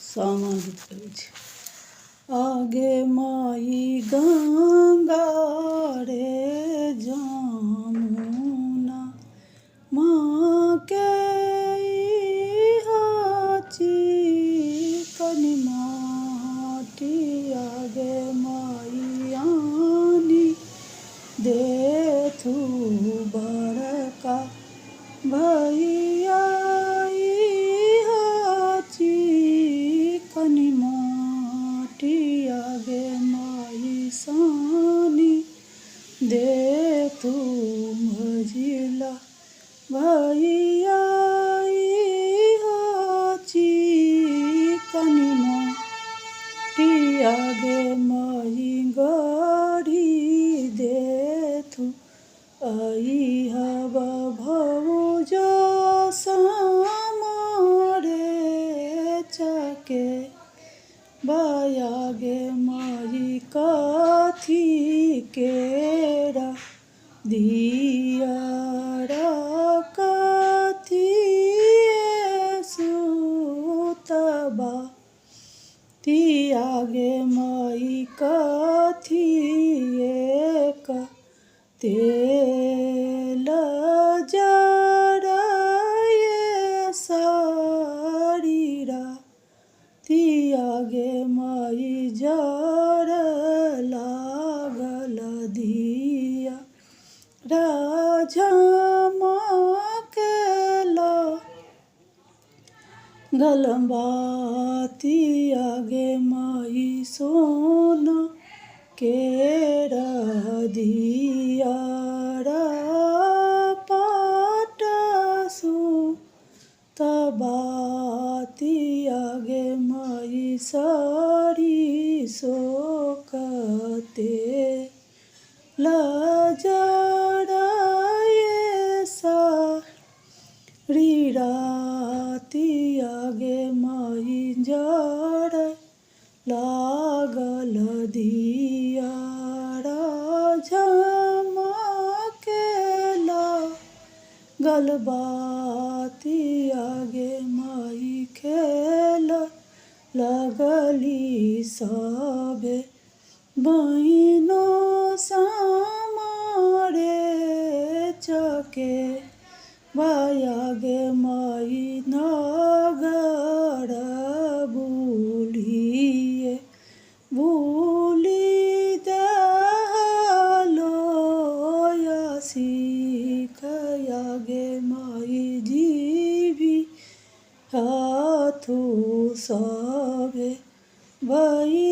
सामा गीत करै छी। आगे माई गंगा रे जमुना माँ के हाची कनि माटी आगे माई आनी देथु बड़का भैया हाची कनि माटी आगे माई सानी देथु मझिला भैया हाची कनि माटी आगे माई गाड़ी देथु आई हवा भौजा सामारे चके बायागे माई काथी केरा दियारा काथी सुतबा तियागे माई काथी एक तेल जराए सारीरा तियागे माई जर लागल दिया राजा केला गलबाती आगे माई सोना केरा दियारा पाटसु तबाती आगे माई सारी सोकते लजराए सारी राती आगे माई जड़ लागल दियारा झमकेला गलबाती आगे माई खेल लगली सबे बहिनो सामारे चके बायागे माई नगर बुलिए बुली दलो यागे माई जीवी हाथू सबे भई